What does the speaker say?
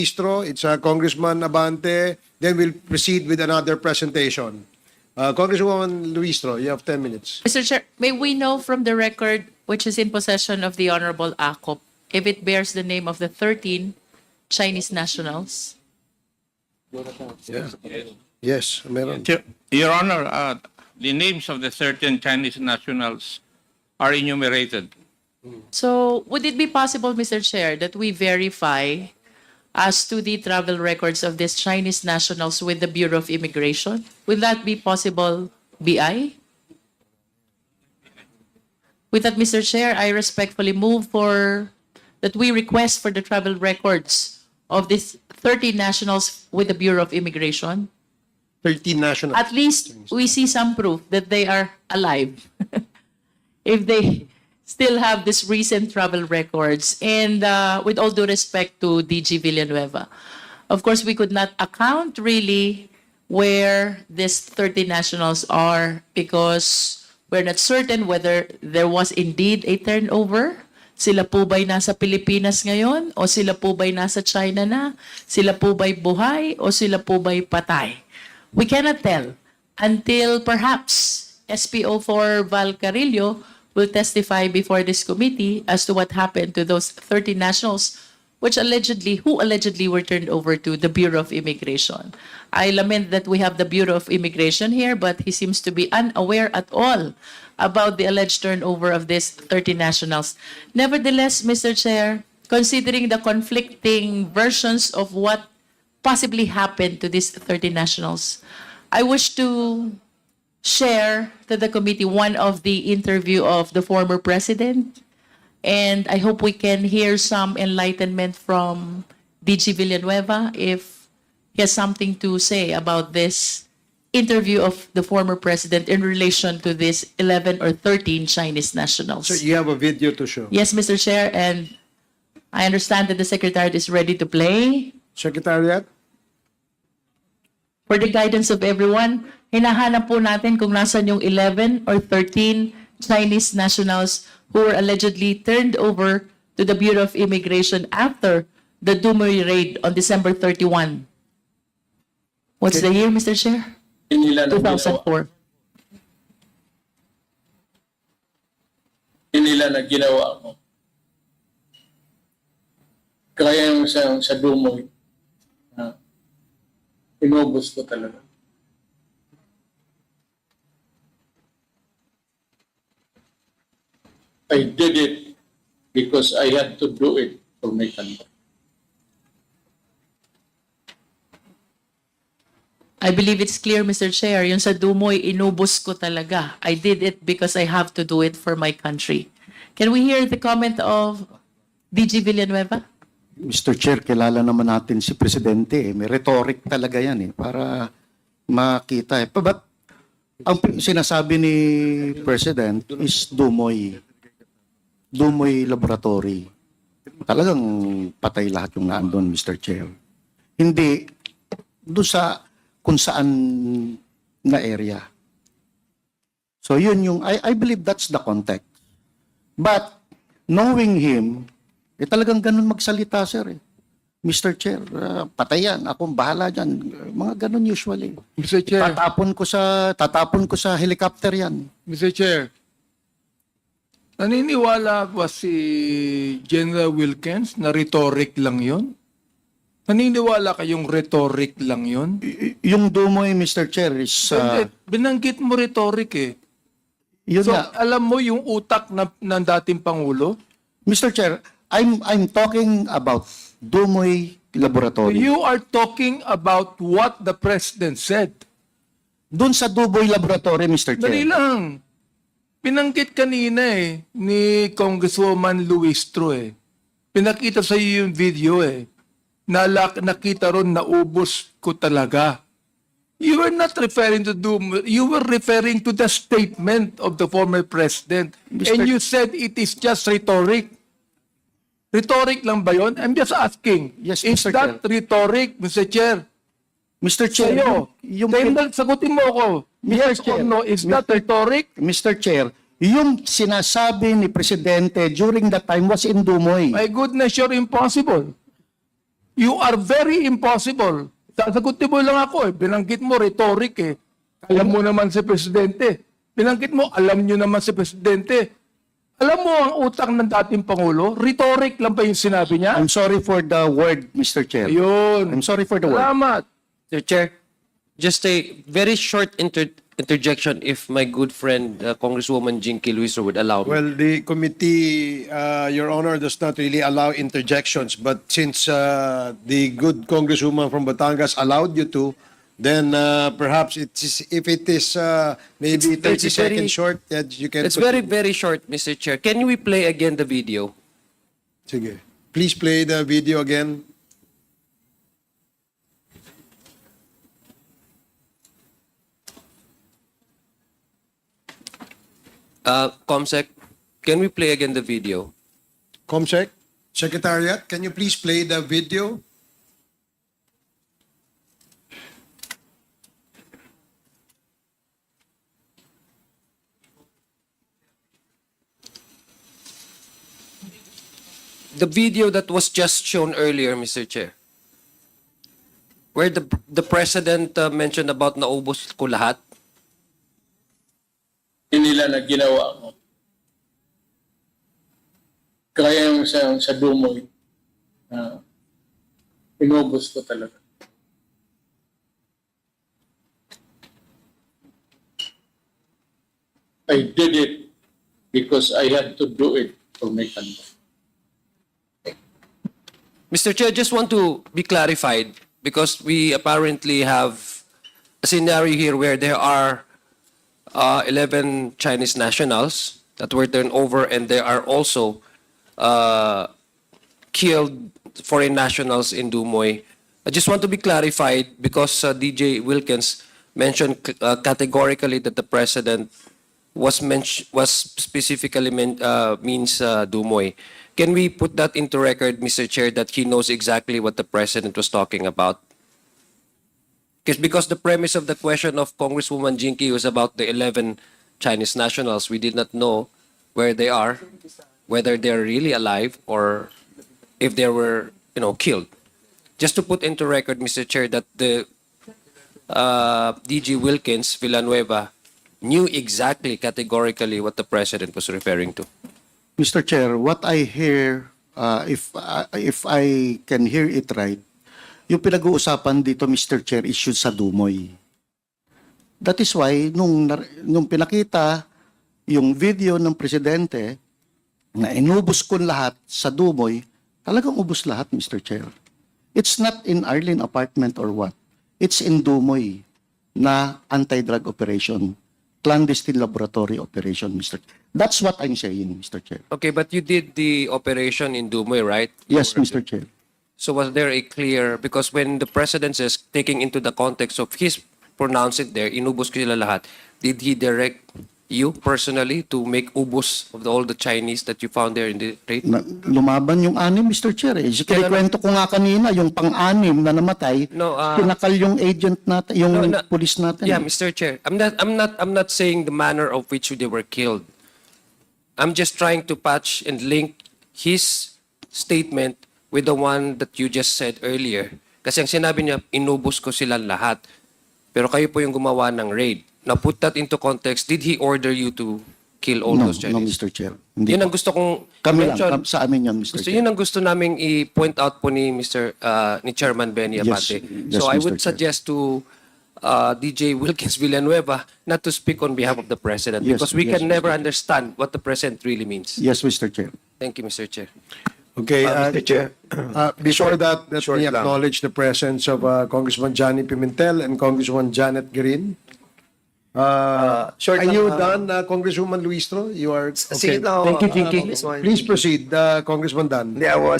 Ministro, it's Congressman Abante. Then we'll proceed with another presentation. Congresswoman Luistro, you have 10 minutes. Mr. Chair, may we know from the record which is in possession of the Honorable Akop if it bears the name of the 13 Chinese nationals? Yes, meron. Your Honor, the names of the 13 Chinese nationals are enumerated. So would it be possible, Mr. Chair, that we verify as to the travel records of these Chinese nationals with the Bureau of Immigration? Will that be possible, BI? With that, Mr. Chair, I respectfully move for that we request for the travel records of these 30 nationals with the Bureau of Immigration. 13 national. At least we see some proof that they are alive. If they still have this recent travel records. And with all due respect to DG Villanueva, of course, we could not account really where these 30 nationals are because we're not certain whether there was indeed a turnover. Sila po ba'y nasa Pilipinas ngayon? O sila po ba'y nasa China na? Sila po ba'y buhay? O sila po ba'y patay? We cannot tell until perhaps SPO4 Val Carrillo will testify before this committee as to what happened to those 30 nationals who allegedly were turned over to the Bureau of Immigration. I lament that we have the Bureau of Immigration here, but he seems to be unaware at all about the alleged turnover of these 30 nationals. Nevertheless, Mr. Chair, considering the conflicting versions of what possibly happened to these 30 nationals, I wish to share to the committee one of the interview of the former president, and I hope we can hear some enlightenment from DG Villanueva if he has something to say about this interview of the former president in relation to these 11 or 13 Chinese nationals. So you have a video to show. Yes, Mr. Chair, and I understand that the Secretariat is ready to play. Secretariat? For the guidance of everyone, hinahanap po natin kung nasan yung 11 or 13 Chinese nationals who were allegedly turned over to the Bureau of Immigration after the Dumoy raid on December 31. What's the year, Mr. Chair? 2004. Nila na ginawa mo. Kaya yung sa Dumoy, inubos ko talaga. I did it because I had to do it for my country. I believe it's clear, Mr. Chair, yung sa Dumoy, inubos ko talaga. I did it because I have to do it for my country. Can we hear the comment of DG Villanueva? Mr. Chair, kilala naman natin si Presidente. May rhetoric talaga yan para makita. But ang sinasabi ni President is Dumoy Laboratory. Talagang patay lahat yung naandun, Mr. Chair. Hindi doon sa kung saan na area. So yun yung, I believe that's the context. But knowing him, talagang ganun magsalita, sir. Mr. Chair, patay yan. Akong bahala dyan. Mga ganun usually. Mr. Chair. Tatapon ko sa helicopter yan. Mr. Chair, naniniwala ba si General Wilkins na rhetoric lang yon? Naniniwala kayong rhetoric lang yon? Yung Dumoy, Mr. Chair, is... Binanggit mo rhetoric eh. Yun So, nga. alam mo yung utak ng dating Pangulo? Mr. Chair, I'm talking about Dumoy Laboratory. You are talking about what the President said. Doon sa Dumoy Laboratory, Mr. Dali Chair. lang. Pinanggit kanina ni Congresswoman Luistro Pinakita sa iyo yung video Nakita ron na ubos ko talaga. You were not referring to Dumoy. You were referring to the statement of the former president. And you said it is just rhetoric. Rhetoric lang ba yun? I'm just asking. Yes, Is Mr. that rhetoric, Mr. Chair? Mr. Chair, Sa'yo. Sagutin mo ako. Yes or no, is that rhetoric? Mr. Chair, yung sinasabi ni Presidente during that time was in Dumoy. My goodness, you're impossible. You are very impossible. Sasagutin mo lang ako eh. Binanggit mo, rhetoric eh. Alam mo naman si Presidente. Binanggit mo, alam nyo naman si Presidente. Alam mo ang utak ng dating Pangulo? Rhetoric lang pa yung sinabi niya? I'm sorry for the word, Mr. Chair. Ayun. I'm sorry for the word. Salamat. Mr. Chair, just a very short interjection if my good friend Congresswoman Jinky Luistro would allow me. Well, the committee, Your Honor, does not really allow interjections. But since the good Congresswoman from Batangas allowed you to, then perhaps if it is maybe 30 It's very- seconds short, that you can... It's very, very short, Mr. Chair. Can we play again the video? Sige. Please play the video again. Comsec, can we play again the video? Comsec, Secretariat, can you please play the video? The video that was just shown earlier, Mr. Chair, where the President mentioned about naubos ko lahat. Hindi nila na ginawa mo. Kaya yung sa Dumoy, inubos ko talaga. I did it because I had to do it for my country. Mr. Chair, just want to be clarified because we apparently have a scenario here where there are 11 Chinese nationals that were turned over and there are also killed foreign nationals in Dumoy. I just want to be clarified because DJ Wilkins mentioned categorically that the president was specifically means Dumoy. Can we put that into record, Mr. Chair, that he knows exactly what the president was talking about? Because the premise of the question of Congresswoman Jinky was about the 11 Chinese nationals. We did not know where they are, whether they're really alive or if they were, killed. Just to put into record, Mr. Chair, that the DG Wilkins Villanueva knew exactly categorically what the president was referring to. Mr. Chair, what I hear, if I can hear it right, yung pinag-uusapan dito, Mr. Chair, issue sa Dumoy. That is why, nung pinakita yung video ng presidente na inubos ko lahat sa Dumoy, talagang ubos lahat, Mr. Chair. It's not in Arlene apartment or what. It's in Dumoy na anti-drug operation, clandestine laboratory operation, Mr. Chair. That's what I'm saying, Mr. Chair. Okay, but you did the operation in Dumoy, right? Yes, Mr. Chair. So was there a clear, because when the president says, taking into the context of his pronounce it there, inubos ko sila lahat, did he direct you personally to make ubos of all the Chinese that you found there in the raid? Lumaban yung anim, Mr. Chair. Kaya kwento ko nga kanina, yung pang-anim na namatay, No, pinakal yung agent natin, yung police natin. Yeah, Mr. Chair. I'm not saying the manner of which they were killed. I'm just trying to patch and link his statement with the one that you just said earlier. Kasi ang sinabi niya, inubos ko sila lahat. Pero kayo po yung gumawa ng raid. Now, put that into context. Did he order you to kill all No, those no, Chinese? Mr. Chair. Hindi Yun ang po. gusto kong Kami mention. lang, sa amin yun, Mr. Gusto, Chair. yun ang gusto naming i-point out po ni ni Chairman Benny Yes, Abante. yes, So I Mr. would Chair. suggest to DJ Wilkins Villanueva not to speak on behalf of the President Yes, because we yes, can never Mr. understand what the President really means. Yes, Mr. Chair. Thank you, Mr. Chair. Okay, Mr. Chair. before that, let short me lang. acknowledge the presence of Congressman Johnny Pimentel and Congresswoman Janet Green. Short Are lang, you done, Congresswoman Luistro? You are Sige okay. lang ako. Thank you, Jinky. This one. Please proceed, Congressman Dan. Hindi, I was